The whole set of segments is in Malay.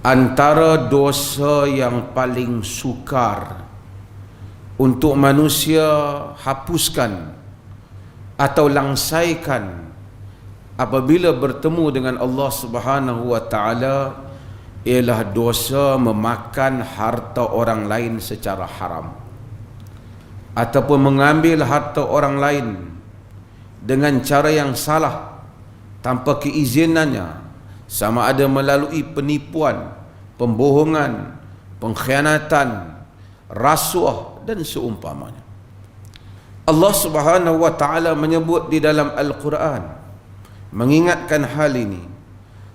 antara dosa yang paling sukar untuk manusia hapuskan atau langsaikan apabila bertemu dengan Allah Subhanahu wa taala ialah dosa memakan harta orang lain secara haram ataupun mengambil harta orang lain dengan cara yang salah tanpa keizinannya, sama ada melalui penipuan, pembohongan, pengkhianatan, rasuah dan seumpamanya. Allah Subhanahu wa taala menyebut di dalam Al-Quran mengingatkan hal ini,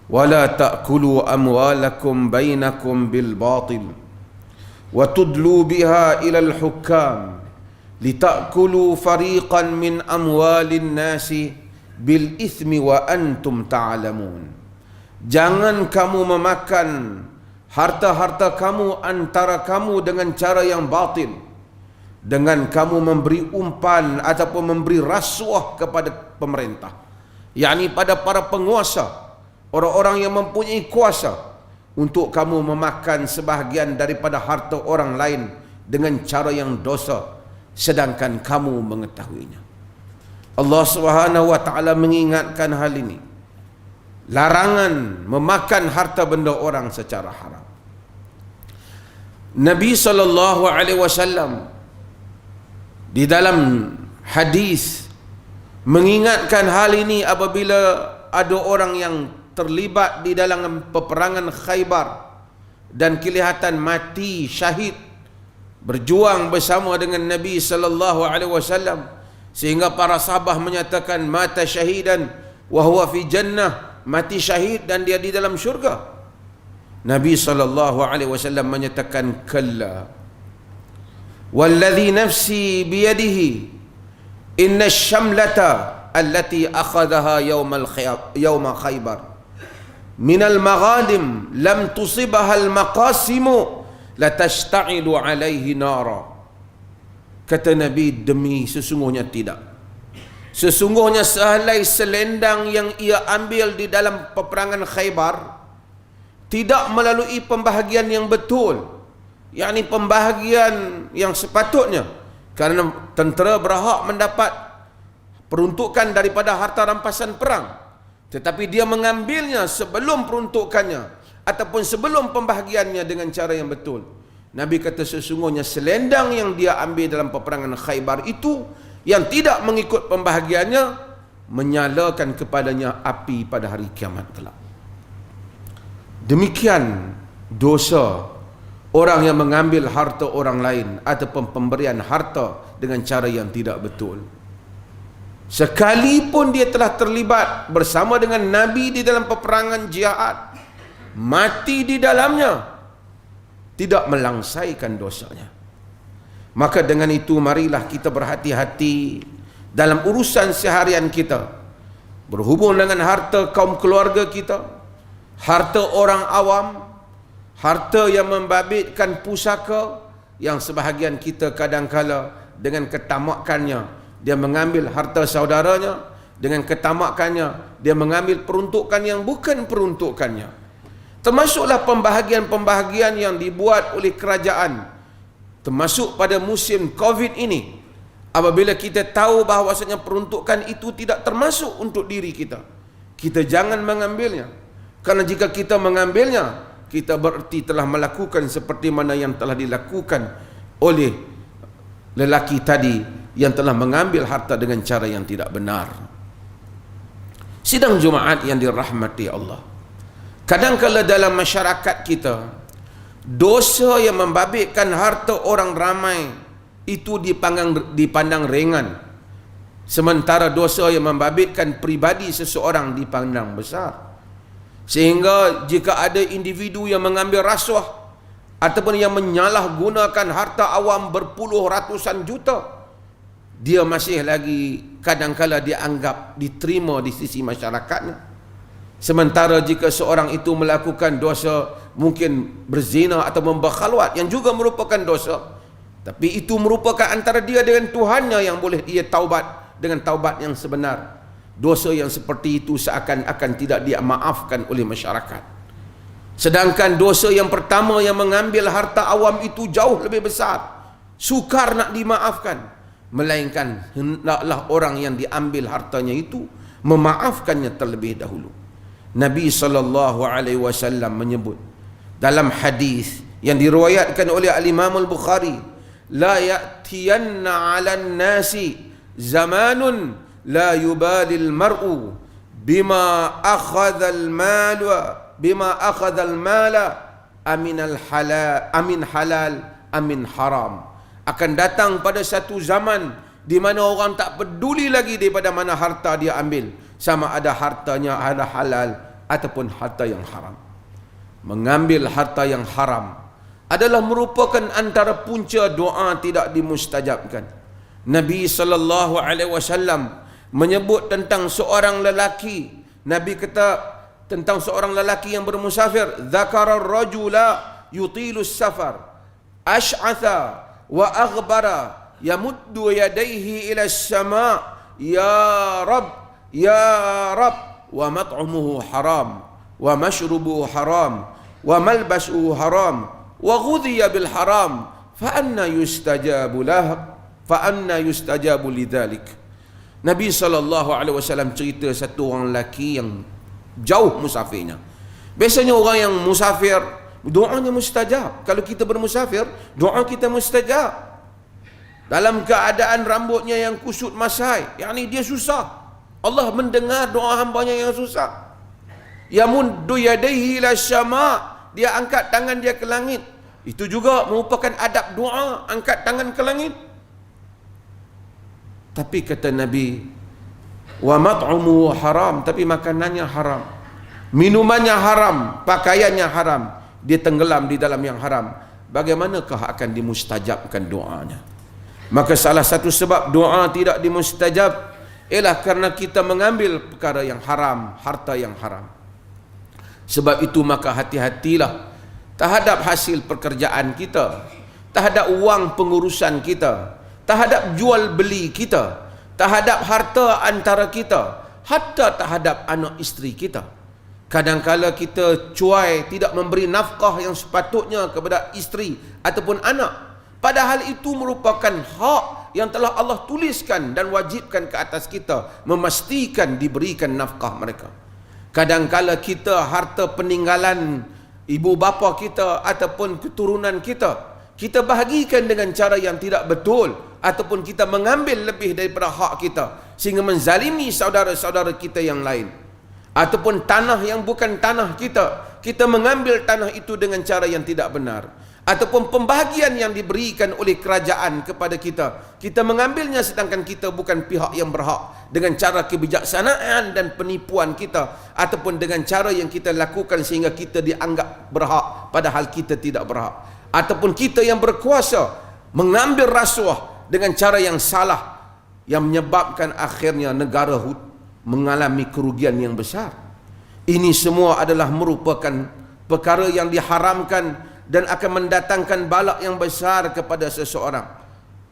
wala ta'kulu amwalakum bainakum bil batil wa tudlu biha ila al-hukam litakulu fariqan min amwalin nasi bil ithmi wa antum ta'lamun. Jangan kamu memakan harta-harta kamu antara kamu dengan cara yang batil, dengan kamu memberi umpan ataupun memberi rasuah kepada pemerintah, yakni pada para penguasa, orang-orang yang mempunyai kuasa, untuk kamu memakan sebahagian daripada harta orang lain dengan cara yang dosa sedangkan kamu mengetahuinya. Allah Subhanahu wa taala mengingatkan hal ini, larangan memakan harta benda orang secara haram. Nabi sallallahu alaihi wasallam di dalam hadis mengingatkan hal ini apabila ada orang yang terlibat di dalam peperangan Khaybar dan kelihatan mati syahid berjuang bersama dengan Nabi sallallahu alaihi wasallam, sehingga para sahabat menyatakan mata syahidan wa huwa fi jannah, mati syahid dan dia di dalam syurga. Nabi sallallahu alaihi wasallam menyatakan kalla walladhi nafsi biyadihi inna syamlata allati akhadhaha yawma Khaybar minal maghadim lam tusibha al maqasimu la tashta'ilu alaihi nara. Kata Nabi, demi sesungguhnya tidak, sesungguhnya sehelai selendang yang ia ambil di dalam peperangan Khaybar tidak melalui pembahagian yang betul, yakni pembahagian yang sepatutnya, kerana tentera berhak mendapat peruntukan daripada harta rampasan perang, tetapi dia mengambilnya sebelum peruntukannya ataupun sebelum pembahagiannya dengan cara yang betul. Nabi kata sesungguhnya selendang yang dia ambil dalam peperangan Khaybar itu yang tidak mengikut pembahagiannya menyalakan kepadanya api pada hari kiamat kelak. Demikian dosa orang yang mengambil harta orang lain ataupun pemberian harta dengan cara yang tidak betul. Sekalipun dia telah terlibat bersama dengan Nabi di dalam peperangan jihad, mati di dalamnya, tidak melangsaikan dosanya. Maka dengan itu marilah kita berhati-hati dalam urusan seharian kita, berhubung dengan harta kaum keluarga kita, harta orang awam, harta yang membabitkan pusaka, yang sebahagian kita kadangkala dengan ketamakannya dia mengambil harta saudaranya, dengan ketamakannya dia mengambil peruntukan yang bukan peruntukannya. Termasuklah pembahagian-pembahagian yang dibuat oleh kerajaan, termasuk pada musim Covid ini, apabila kita tahu bahawasanya peruntukan itu tidak termasuk untuk diri kita, kita jangan mengambilnya. Karena jika kita mengambilnya, kita berarti telah melakukan seperti mana yang telah dilakukan oleh lelaki tadi yang telah mengambil harta dengan cara yang tidak benar. Sidang Jumaat yang dirahmati Allah, kadang-kala dalam masyarakat kita, dosa yang membabitkan harta orang ramai itu dipandang ringan, sementara dosa yang membabitkan pribadi seseorang dipandang besar. Sehingga jika ada individu yang mengambil rasuah ataupun yang menyalahgunakan harta awam berpuluh ratusan juta, dia masih lagi kadangkala dianggap diterima di sisi masyarakatnya. Sementara jika seorang itu melakukan dosa, mungkin berzina atau membakhalwat, yang juga merupakan dosa, tapi itu merupakan antara dia dengan Tuhannya yang boleh dia taubat dengan taubat yang sebenar. Dosa yang seperti itu seakan-akan tidak dimaafkan oleh masyarakat. Sedangkan dosa yang pertama yang mengambil harta awam itu jauh lebih besar. Sukar nak dimaafkan. Melainkan hendaklah orang yang diambil hartanya itu memaafkannya terlebih dahulu. Nabi SAW menyebut dalam hadis yang diriwayatkan oleh Al-Imam Al-Bukhari, la ya'tiyanna 'alan nasi zamanun la yubalil mar'u bima akhadha al-mala amin halal amin haram. Akan datang pada satu zaman di mana orang tak peduli lagi daripada mana harta dia ambil, sama ada hartanya ada halal ataupun harta yang haram. Mengambil harta yang haram adalah merupakan antara punca doa tidak dimustajabkan. Nabi SAW menyebut tentang seorang lelaki. Nabi kata tentang seorang lelaki yang bermusafir, dzakara ar-rajula yutilu as-safar ash'atha wa aghbara yamuddu yadayhi ila as-sama' ya rab wa mat'umuhu haram wa mashrubuhu haram wa malbasuhu haram wa ghudhiya bil haram fa anna yustajabu lidzalik. Nabi SAW cerita satu orang lelaki yang jauh musafirnya. Biasanya orang yang musafir doanya mustajab. Kalau kita bermusafir, doa kita mustajab. Dalam keadaan rambutnya yang kusut masai, yakni dia susah, Allah mendengar doa hambanya yang susah. Yamuddu yadayhi ila syama', dia angkat tangan dia ke langit. Itu juga merupakan adab doa, angkat tangan ke langit. Tapi kata Nabi, wa mat'umuhu haram, tapi makanannya haram, minumannya haram, pakaiannya haram, dia tenggelam di dalam yang haram. Bagaimanakah akan dimustajabkan doanya? Maka salah satu sebab doa tidak dimustajab ialah kerana kita mengambil perkara yang haram, harta yang haram. Sebab itu maka hati-hatilah terhadap hasil pekerjaan kita, terhadap wang pengurusan kita, terhadap jual beli kita, terhadap harta antara kita, hatta terhadap anak isteri kita. Kadang-kala kita cuai tidak memberi nafkah yang sepatutnya kepada isteri ataupun anak, padahal itu merupakan hak yang telah Allah tuliskan dan wajibkan ke atas kita, memastikan diberikan nafkah mereka. Kadang-kala kita harta peninggalan ibu bapa kita ataupun keturunan kita, kita bahagikan dengan cara yang tidak betul, ataupun kita mengambil lebih daripada hak kita sehingga menzalimi saudara-saudara kita yang lain. Ataupun tanah yang bukan tanah kita, kita mengambil tanah itu dengan cara yang tidak benar. Ataupun pembahagian yang diberikan oleh kerajaan kepada kita, kita mengambilnya sedangkan kita bukan pihak yang berhak, dengan cara kebijaksanaan dan penipuan kita, ataupun dengan cara yang kita lakukan sehingga kita dianggap berhak padahal kita tidak berhak. Ataupun kita yang berkuasa mengambil rasuah dengan cara yang salah, yang menyebabkan akhirnya negara mengalami kerugian yang besar. Ini semua adalah merupakan perkara yang diharamkan dan akan mendatangkan balak yang besar kepada seseorang.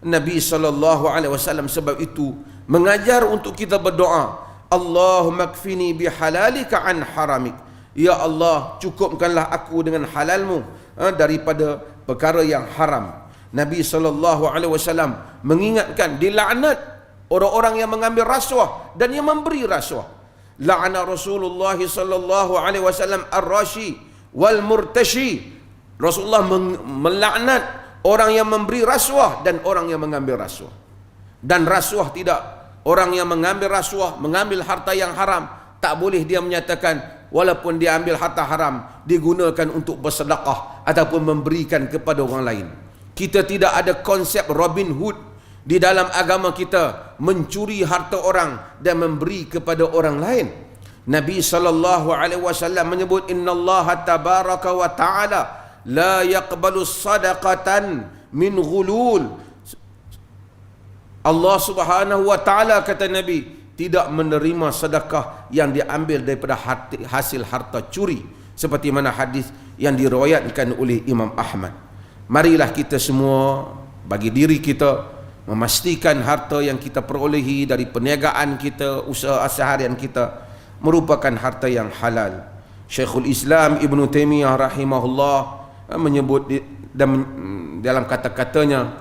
Nabi SAW sebab itu mengajar untuk kita berdoa, Allahumma kfini bihalalika an haramik. Ya Allah, cukupkanlah aku dengan halalmu daripada perkara yang haram. Nabi SAW mengingatkan, dilaknat orang-orang yang mengambil rasuah dan yang memberi rasuah. La'ana Rasulullah SAW ar-rashi wal murtashi. Rasulullah melaknat orang yang memberi rasuah dan orang yang mengambil rasuah. Dan rasuah tidak, orang yang mengambil rasuah, mengambil harta yang haram, tak boleh dia menyatakan walaupun dia ambil harta haram, digunakan untuk bersedekah ataupun memberikan kepada orang lain. Kita tidak ada konsep Robin Hood di dalam agama kita, mencuri harta orang dan memberi kepada orang lain. Nabi SAW menyebut, innallaha tabaraka wa ta'ala la yaqbalu sadaqatan min ghulul. Allah Subhanahu wa ta'ala, kata Nabi, tidak menerima sedekah yang diambil daripada hasil harta curi, seperti mana hadis yang diriwayatkan oleh Imam Ahmad. Marilah kita semua bagi diri kita memastikan harta yang kita perolehi dari perniagaan kita, usaha seharian kita, merupakan harta yang halal. Syekhul Islam Ibn Taimiyah rahimahullah menyebut dalam kata-katanya,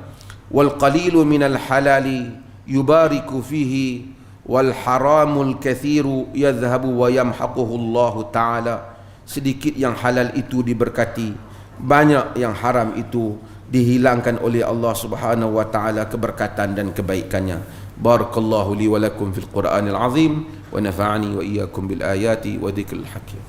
wal qalilu minal halali yubariku fihi wal haramul kathiru yadhhabu wa yamhaquhu Allah Ta'ala. Sedikit yang halal itu diberkati, banyak yang haram itu dihilangkan oleh Allah Subhanahu wa Ta'ala keberkatan dan kebaikannya. Barakallahu li wa lakum fil Qur'anil azim wa nafa'ani wa iyyakum bil ayati wa dzikril hakim.